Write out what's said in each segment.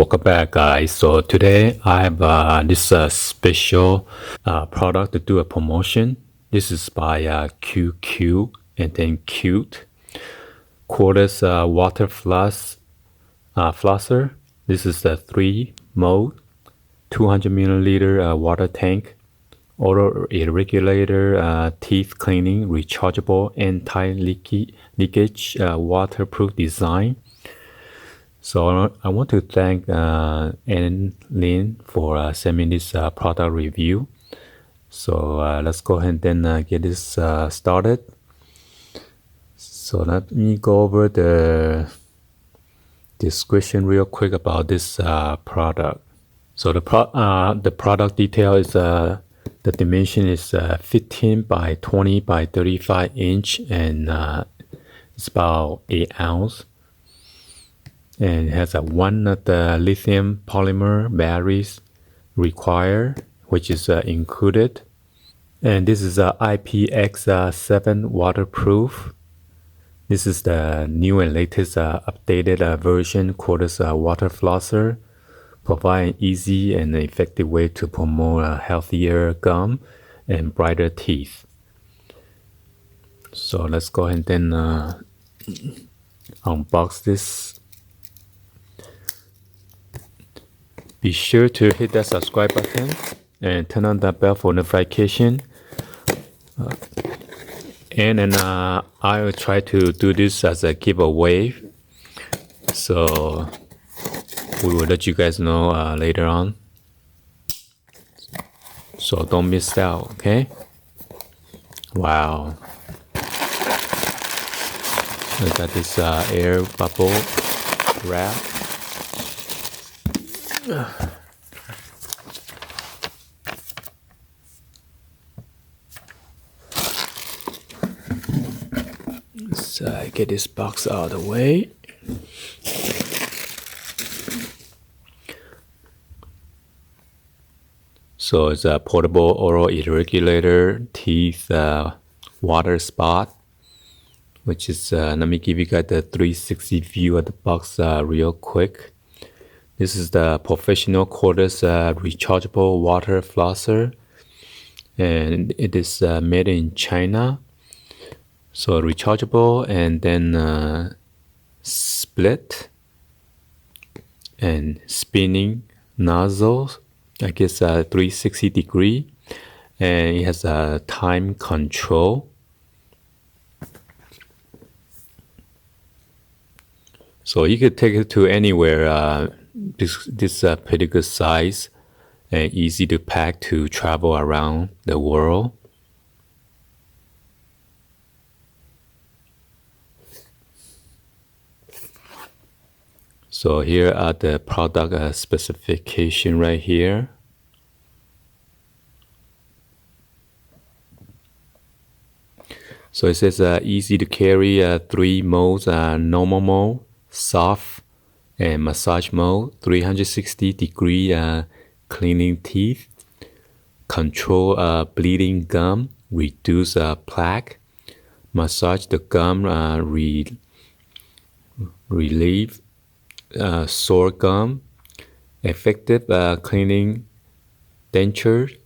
Welcome back, guys. So today I have this special product to do a promotion. This is by QQ and then Cute. Cordless water flosser. This is the 3 mode, 200 milliliter water tank, auto irregulator, teeth cleaning, rechargeable, anti-leakage, waterproof design. So I want to thank Ann Lin for sending this product review. So let's go ahead and then get this started. So let me go over the description real quick about this product. So the product detail is the dimension is 15 by 20 by 35 inch, and it's about 8 ounce. And it has one of the lithium polymer batteries required, which is included. And this is a IPX7 waterproof. This is the new and latest updated version cordless water flosser, provide an easy and effective way to promote a healthier gum and brighter teeth. So let's go ahead and unbox this. Be sure to hit that subscribe button and turn on that bell for notification. And then I will try to do this as a giveaway. So we will let you guys know later on. So don't miss out, okay? Wow. I got this air bubble wrap. Let's get this box out of the way. So it's a portable oral irregulator teeth water spot, which is, let me give you guys the 360 view of the box real quick. This is the professional cordless rechargeable water flosser, and it is made in China. So rechargeable and then split and spinning nozzles, I guess 360 degree, and it has a time control. So you could take it to anywhere. This pretty good size and easy to pack to travel around the world. So here are the product specification right here. So it says easy to carry 3 modes, normal mode, soft, and massage mode, 360 degree cleaning teeth, control bleeding gum, reduce plaque, massage the gum, relieve sore gum, effective cleaning denture,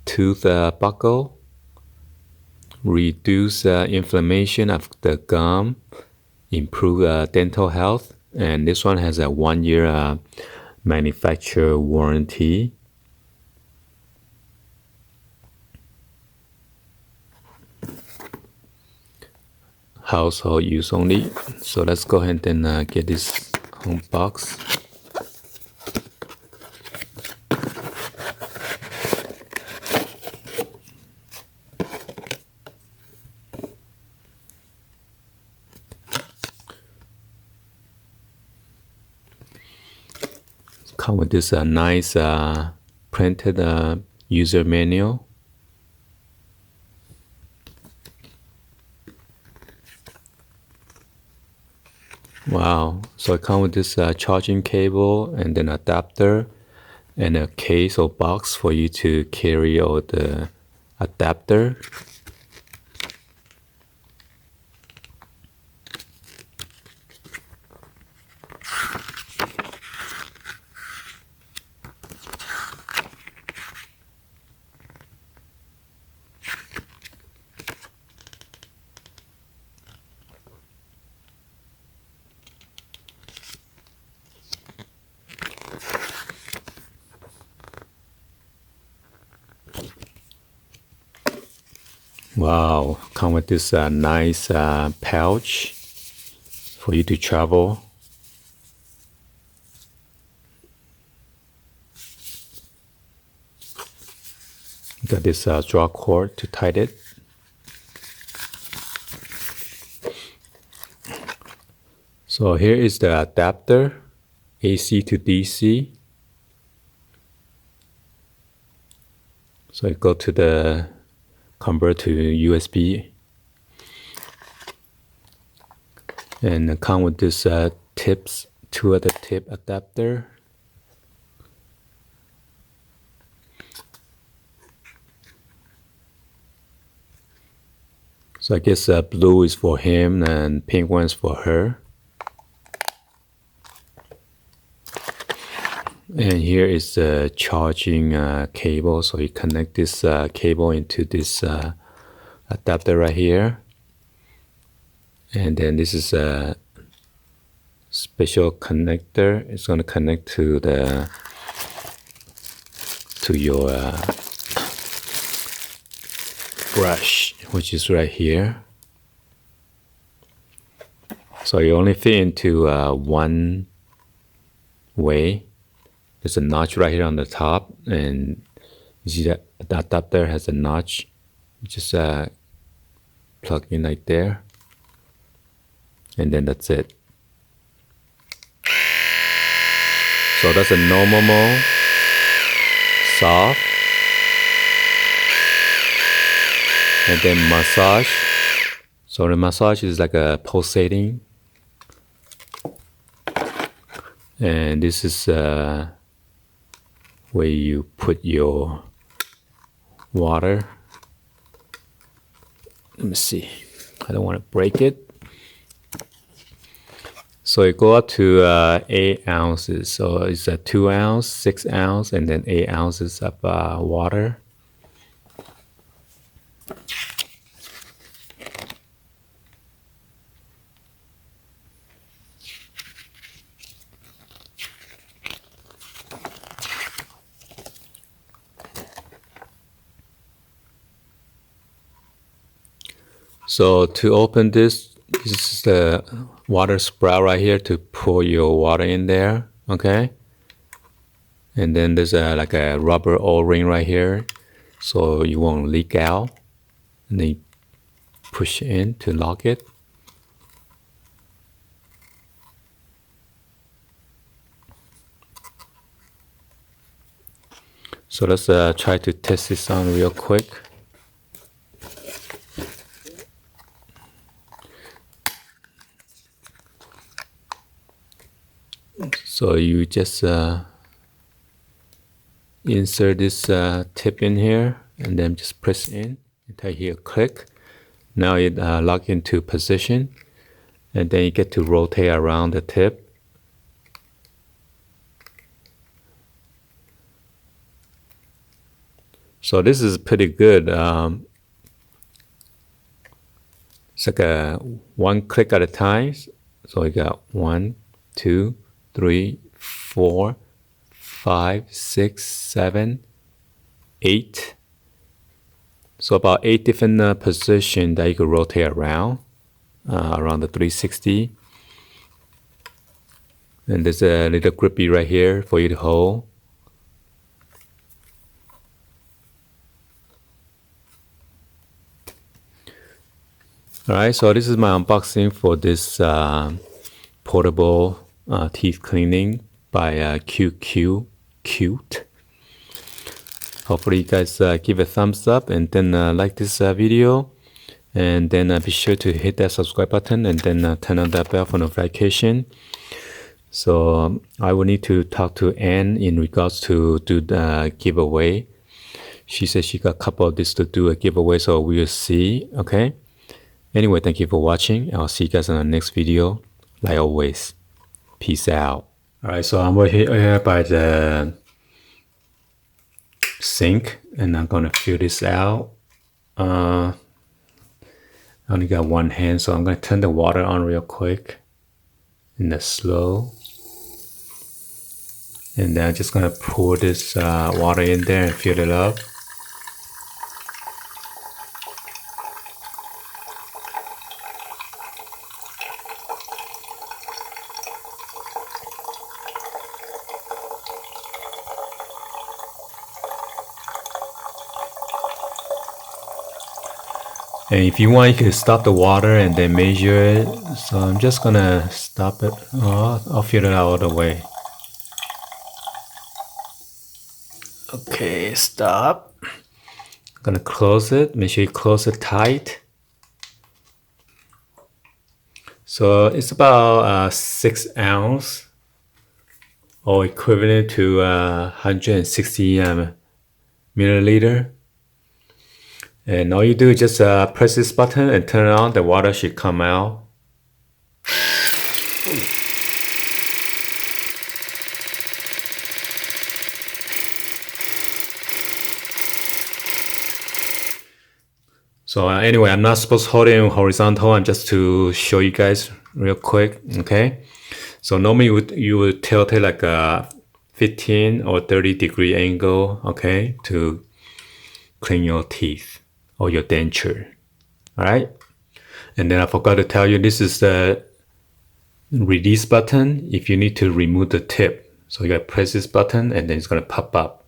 tooth buckle, reduce inflammation of the gum, improve dental health. And this one has a 1-year manufacturer warranty. Household use only. So let's go ahead and get this home box. Come with this nice printed user manual. Wow, so it comes with this charging cable and then adapter and a case or box for you to carry all the adapter. Wow, come with this nice pouch for you to travel. Got this draw cord to tighten it. So here is the adapter, AC to DC. So you go to the convert to USB. And come with this tips, 2 other tip adapter. So I guess blue is for him and pink one is for her. And here is the charging cable. So you connect this cable into this adapter right here. And then this is a special connector. It's going to connect to your brush, which is right here. So you only fit into one way. There's a notch right here on the top, and you see that the adapter has a notch. You just plug in right there, and then that's it. So that's a normal mode, soft, and then massage. So the massage is like a pulsating, and this is where you put your water. Let me see. I don't want to break it. So it go up to 8 ounces. So it's a 2 ounce, 6 ounce, and then 8 ounces of water. So to open this is the water spout right here to pour your water in there, okay? And then there's like a rubber O-ring right here, so you won't leak out. And then you push in to lock it. So let's try to test this on real quick. So you just insert this tip in here and then just press in until you hear click. Now it lock into position, and then you get to rotate around the tip. So this is pretty good. It's like a one click at a time. So you got 1, 2, 3, 4, 5, 6, 7, 8. So about 8 different positions that you could rotate around the 360. And there's a little grippy right here for you to hold. Alright, so this is my unboxing for this portable teeth cleaning by QQcute. Hopefully you guys give a thumbs up and then like this video, and then be sure to hit that subscribe button and then turn on that bell for notification. So I will need to talk to Anne in regards to do the giveaway. She said she got a couple of this to do a giveaway, so we'll see. Okay. Anyway, thank you for watching. I'll see you guys in the next video. Like always, peace out. Alright, so I'm here by the sink, and I'm gonna fill this out. I only got one hand, so I'm gonna turn the water on real quick in the slow. And then I'm just gonna pour this water in there and fill it up. And if you want, you can stop the water and then measure it. So I'm just gonna stop it. Oh, I'll filter it out of the way. Okay, stop. I'm gonna close it. Make sure you close it tight. So it's about 6 ounce, or equivalent to 160 milliliter. And all you do is just press this button and turn it on. The water should come out. So anyway, I'm not supposed to hold it in horizontal. I'm just to show you guys real quick. Okay. So normally you would tilt it like a 15 or 30 degree angle. Okay, to clean your teeth or your denture. All right. And then I forgot to tell you, this is the release button if you need to remove the tip. So you gotta press this button and then it's gonna pop up.